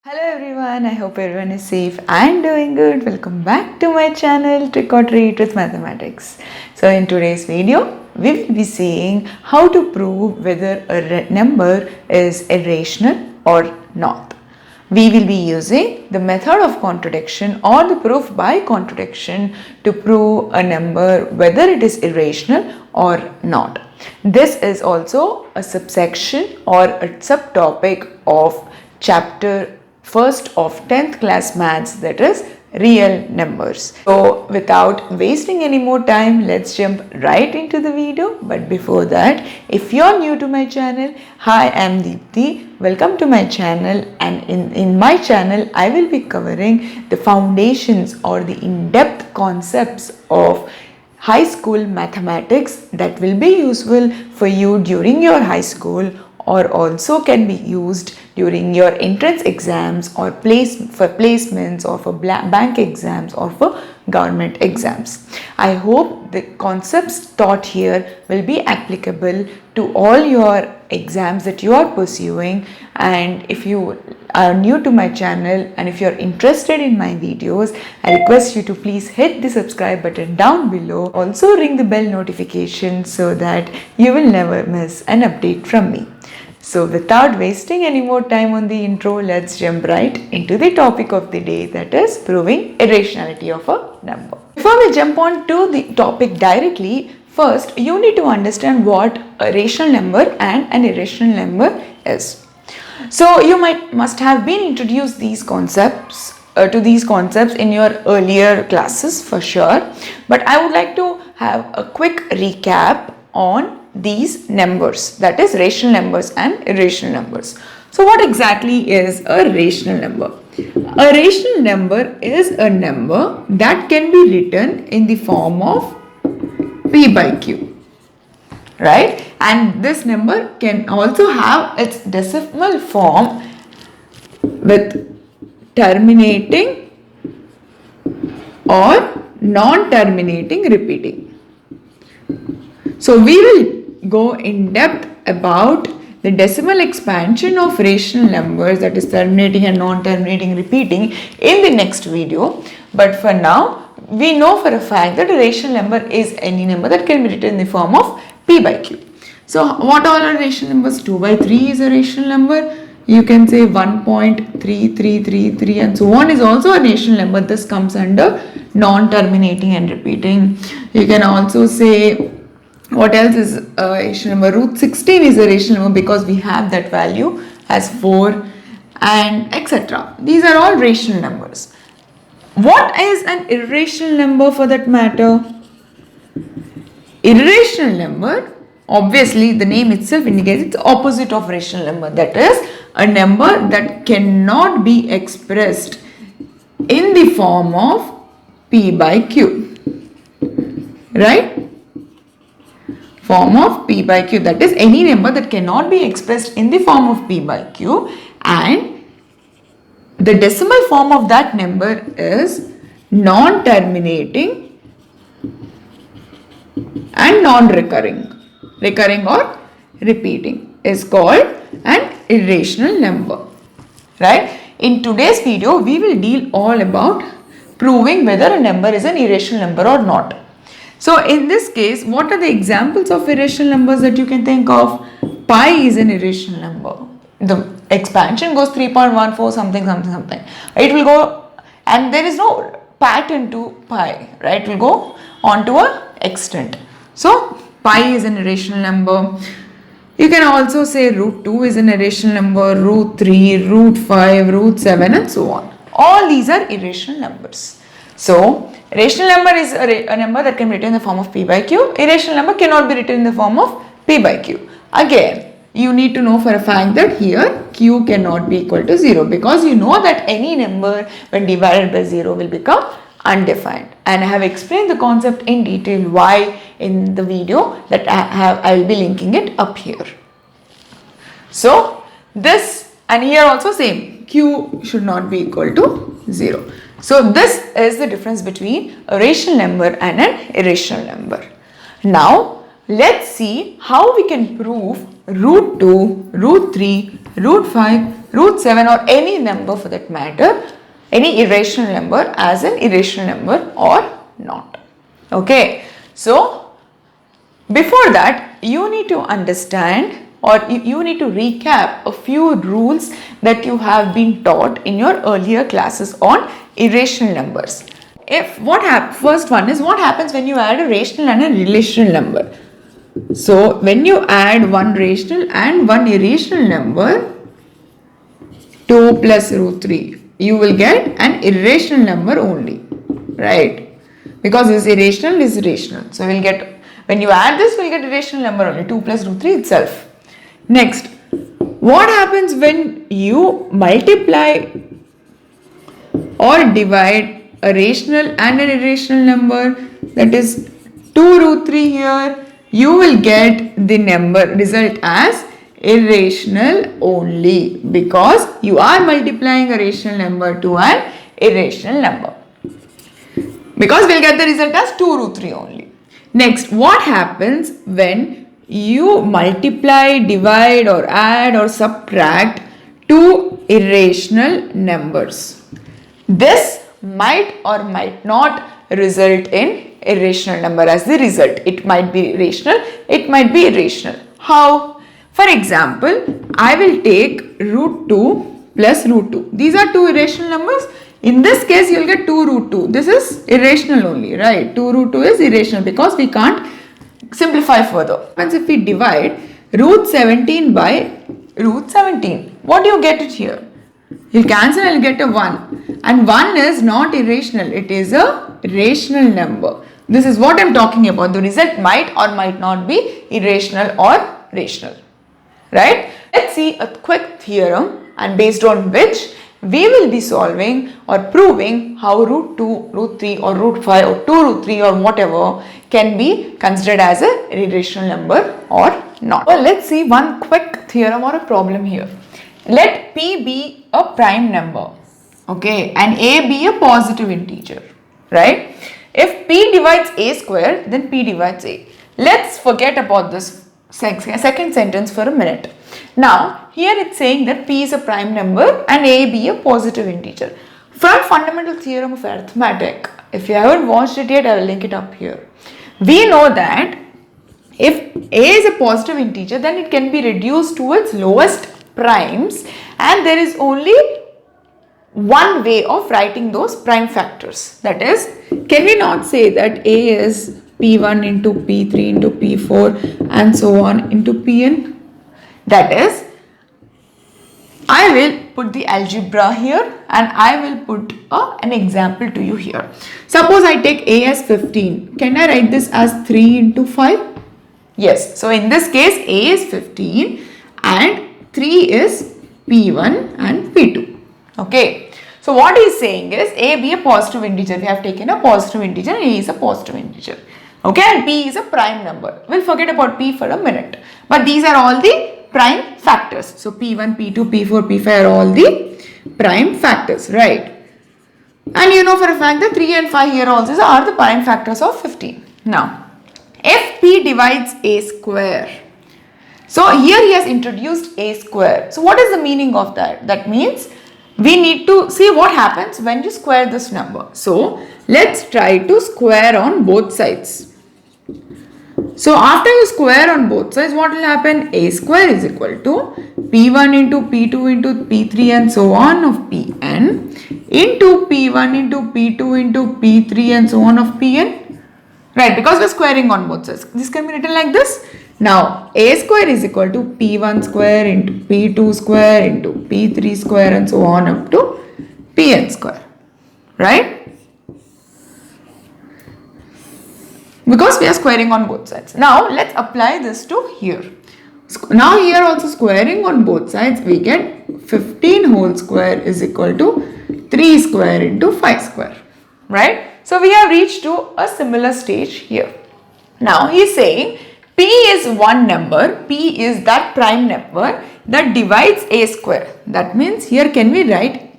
Hello everyone, I hope everyone is safe and doing good. Welcome back to my channel Trick or Treat with Mathematics. So in today's video, we will be seeing how to prove whether a number is irrational or not. We will be using the method of contradiction or the proof by contradiction to prove a number whether it is irrational or not. This is also a subsection or a subtopic of chapter first of 10th class maths, that is real numbers. So without wasting any more time, let's jump right into the video. But before that, if you're new to my channel, hi, I'm Deepthi. Welcome to my channel, and in my channel I will be covering the foundations or the in-depth concepts of high school mathematics that will be useful for you during your high school, or also can be used during your entrance exams or for placements or for bank exams or for government exams. I hope the concepts taught here will be applicable to all your exams that you are pursuing. And if you are new to my channel and if you're interested in my videos, I request you to please hit the subscribe button down below. Also ring the bell notification so that you will never miss an update from me. So without wasting any more time on the intro, let's jump right into the topic of the day, that is proving irrationality of a number. Before we jump on to the topic directly, first you need to understand what a rational number and an irrational number is. So you must have been introduced these concepts in your earlier classes for sure, but I would like to have a quick recap on these numbers, that is rational numbers and irrational numbers. So what exactly is a rational number? A rational number is a number that can be written in the form of p by q, right? And this number can also have its decimal form with terminating or non-terminating repeating. So we will go in depth about the decimal expansion of rational numbers, that is terminating and non-terminating repeating, in the next video. But for now, we know for a fact that a rational number is any number that can be written in the form of p by q. So what all are rational numbers? 2 by 3 is a rational number. You can say 1.3333 and so on is also a rational number. This comes under non-terminating and repeating. You can also say, what else is a rational number? Root 16 is a rational number because we have that value as 4, and etc. These are all rational numbers. What is an irrational number for that matter? Irrational number, obviously the name itself indicates it's the opposite of rational number, that is a number that cannot be expressed in the form of p by q, right? Form of p by q, that is any number that cannot be expressed in the form of p by q, and the decimal form of that number is non-terminating and non-recurring. Recurring or repeating is called an irrational number, right? In today's video, we will deal all about proving whether a number is an irrational number or not. So in this case, what are the examples of irrational numbers that you can think of? Pi is an irrational number. The expansion goes 3.14 something something something. It will go, and there is no pattern to pi, right? It will go on to a extent. So pi is an irrational number. You can also say root 2 is an irrational number, root 3, root 5, root 7 and so on. All these are irrational numbers. So rational number is a number that can be written in the form of p by q. Irrational number cannot be written in the form of p by q. Again, you need to know for a fact that here q cannot be equal to 0, because you know that any number when divided by 0 will become undefined. And I have explained the concept in detail why in the video that I will be linking it up here. So this, and here also same, q should not be equal to 0. So this is the difference between a rational number and an irrational number. Now let's see how we can prove root 2, root 3, root 5, root 7 or any number for that matter, any irrational number as an irrational number or not. Okay, so before that you need to understand or you need to recap a few rules that you have been taught in your earlier classes on irrational numbers. First one is what happens when you add a rational and a relational number. So when you add one rational and one irrational number, 2 plus root 3, you will get an irrational number only, right? Because this irrational is rational. So we'll get, when you add this, we'll get irrational number only, 2 plus root 3 itself. Next, what happens when you multiply or divide a rational and an irrational number, that is 2 root 3 here, you will get the result as irrational only because you are multiplying a rational number to an irrational number. Because we'll get the result as 2 root 3 only. Next, what happens when you multiply, divide or add or subtract two irrational numbers? This might or might not result in irrational number as the result. It might be rational, it might be irrational. How? For example, I will take root 2 plus root 2. These are two irrational numbers. In this case, you will get 2 root 2. This is irrational only, right? 2 root 2 is irrational because we can't simplify further. Once if we divide root 17 by root 17, what do you get it here? You'll cancel and you'll get a 1. And 1 is not irrational. It is a rational number. This is what I'm talking about. The result might or might not be irrational or rational. Right? Let's see a quick theorem, and based on which we will be solving or proving how root 2, root 3 or root 5 or 2 root 3 or whatever can be considered as a irrational number or not. Well, let's see one quick theorem or a problem here. Let P be a prime number, okay, and A be a positive integer, right? If P divides A square, then P divides A. Let's forget about this second sentence for a minute. Now, here it's saying that P is a prime number and A be a positive integer. From fundamental theorem of arithmetic, if you haven't watched it yet, I will link it up here. We know that if A is a positive integer, then it can be reduced to its lowest primes, and there is only one way of writing those prime factors. That is, can we not say that A is P1 into P3 into P4 and so on into Pn? That is, I will put the algebra here and I will put an example to you here. Suppose I take A as 15. Can I write this as 3 into 5? Yes. So in this case, A is 15 and 3 is P1 and P2. Okay. So what he is saying is A be a positive integer. We have taken a positive integer and A is a positive integer. Okay, and P is a prime number. We'll forget about P for a minute. But these are all the prime factors. So P1, P2, P4, P5 are all the prime factors, right? And you know for a fact that 3 and 5 here also are the prime factors of 15. Now, if P divides A square, so here he has introduced A square. So what is the meaning of that? That means we need to see what happens when you square this number. So let's try to square on both sides. So after you square on both sides, what will happen? A square is equal to P1 into P2 into P3 and so on of Pn into P1 into P2 into P3 and so on of Pn. Right, because we are squaring on both sides. This can be written like this. Now, A square is equal to P1 square into P2 square into P3 square and so on up to Pn square. Right? Because we are squaring on both sides. Now, let's apply this to here. Now, here also squaring on both sides, we get 15 whole square is equal to 3 square into 5 square. Right? So, we have reached to a similar stage here. Now, he is saying P is one number, P is that prime number that divides A square. That means here can we write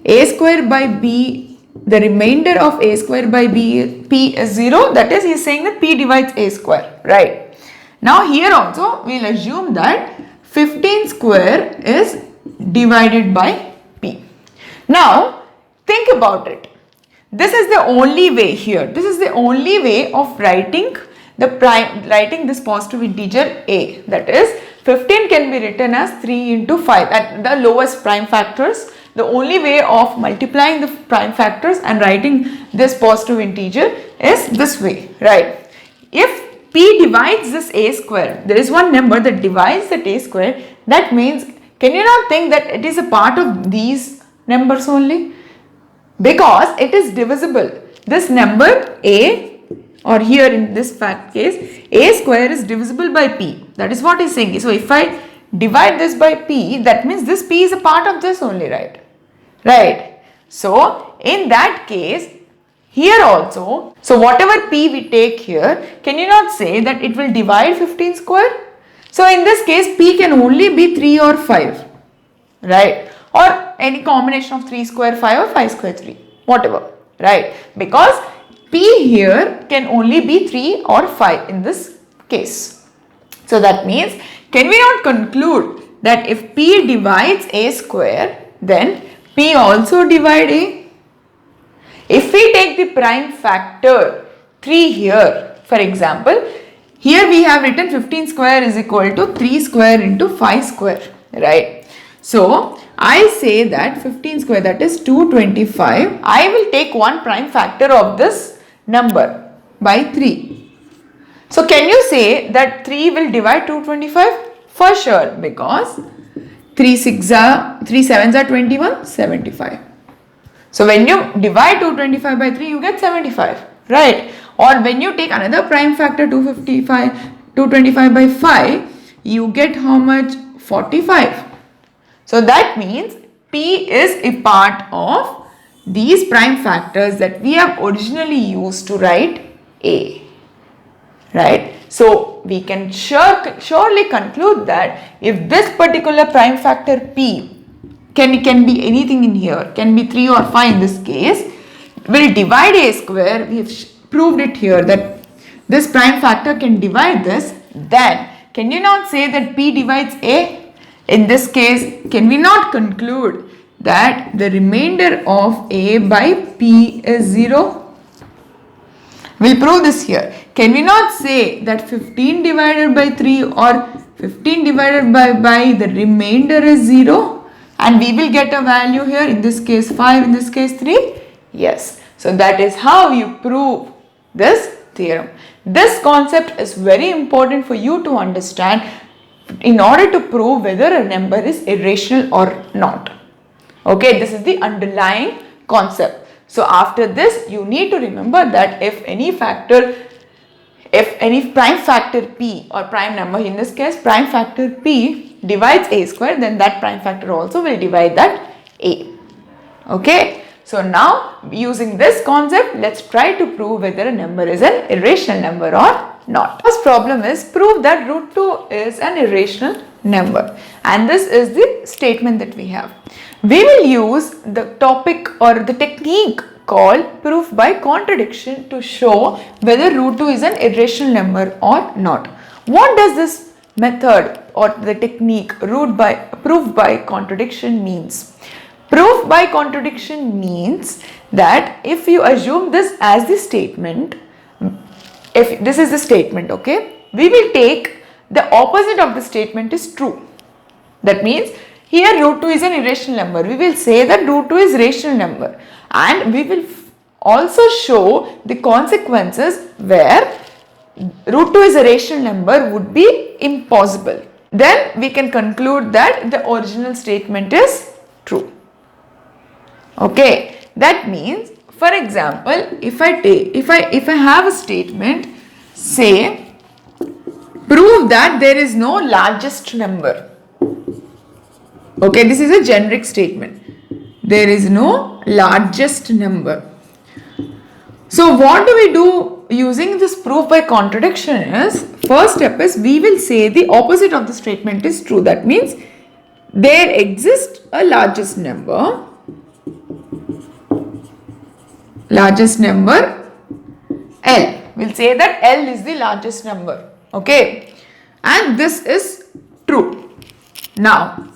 A square by B, the remainder of A square by B, P is 0. That is, he is saying that P divides A square, right? Now here also we will assume that 15 square is divided by P. Now think about it. This is the only way here. This is the only way of writing this positive integer A. That is 15 can be written as 3 into 5 at the lowest prime factors. The only way of multiplying the prime factors and writing this positive integer is this way, right? If P divides this A square, there is one number that divides that A square, that means, can you not think that it is a part of these numbers only? Because it is divisible. This number A, or here in this fact case, A square is divisible by P. That is what he's saying. So if I divide this by P, that means this P is a part of this only, right? Right. So in that case, here also, so whatever P we take here, can you not say that it will divide 15 square? So in this case, P can only be 3 or 5, right? Or any combination of 3 square 5 or 5 square 3, whatever, right? Because P here can only be 3 or 5 in this case. So that means, can we not conclude that if P divides A square, then P also divide A? If we take the prime factor 3 here, for example, here we have written 15 square is equal to 3 square into 5 square, right? So I say that 15 square, that is 225. I will take one prime factor of this number by 3. So can you say that 3 will divide 225? For sure, because 3 sevens are 21, 75. So when you divide 225 by 3, you get 75, right? Or when you take another prime factor 225 by 5, you get how much? 45. So that means P is a part of these prime factors that we have originally used to write A, right? So we can surely conclude that if this particular prime factor P can be anything in here, can be 3 or 5 in this case, will divide A square. We have proved it here that this prime factor can divide this. Then can you not say that P divides A? In this case, can we not conclude that the remainder of A by P is 0? We'll prove this here. Can we not say that 15 divided by 3 or 15 divided by the remainder is 0? And we will get a value here, in this case 5, in this case 3? Yes. So that is how you prove this theorem. This concept is very important for you to understand in order to prove whether a number is irrational or not. Okay, this is the underlying concept. So after this, you need to remember that if any prime factor P or prime number, in this case prime factor P divides A square, then that prime factor also will divide that A. Okay. So now using this concept, let's try to prove whether a number is an irrational number or not. First problem is prove that root 2 is an irrational number, and this is the statement that we have. We will use the topic or the technique called proof by contradiction to show whether root 2 is an irrational number or not. What does this method or the technique proof by contradiction means? Proof by contradiction means that if you assume this as the statement, if this is the statement, okay, we will take the opposite of the statement is true. That means here root 2 is an irrational number. We will say that root 2 is rational number, and we will also show the consequences where root 2 is a rational number would be impossible. Then we can conclude that the original statement is true. Okay, that means, for example, if I have a statement, say prove that there is no largest number. Okay, this is a generic statement. There is no largest number. So what do we do using this proof by contradiction is, first step is we will say the opposite of the statement is true. That means there exists a largest number L. We'll say that L is the largest number. Okay, and this is true. Now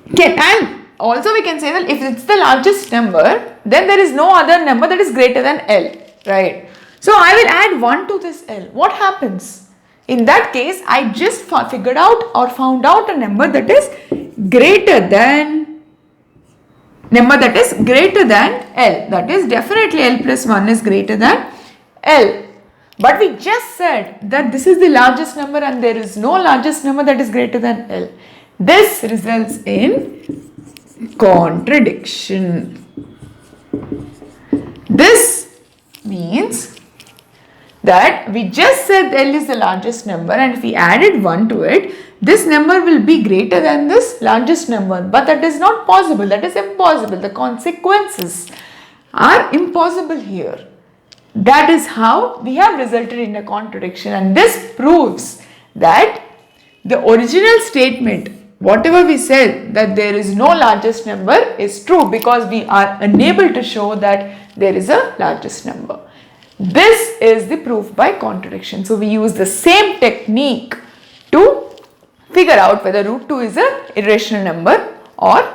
And also we can say that if it's the largest number, then there is no other number that is greater than L, right? So I will add 1 to this L. What happens? In that case, I just figured out or found out a number that is greater than L. That is definitely L plus 1 is greater than L. But we just said that this is the largest number and there is no largest number that is greater than L. This results in contradiction. This means that we just said L is the largest number, and if we added 1 to it, this number will be greater than this largest number. But that is not possible. That is impossible. The consequences are impossible here. That is how we have resulted in a contradiction, and this proves that the original statement, whatever we said that there is no largest number, is true because we are unable to show that there is a largest number. This is the proof by contradiction. So we use the same technique to figure out whether root 2 is an irrational number or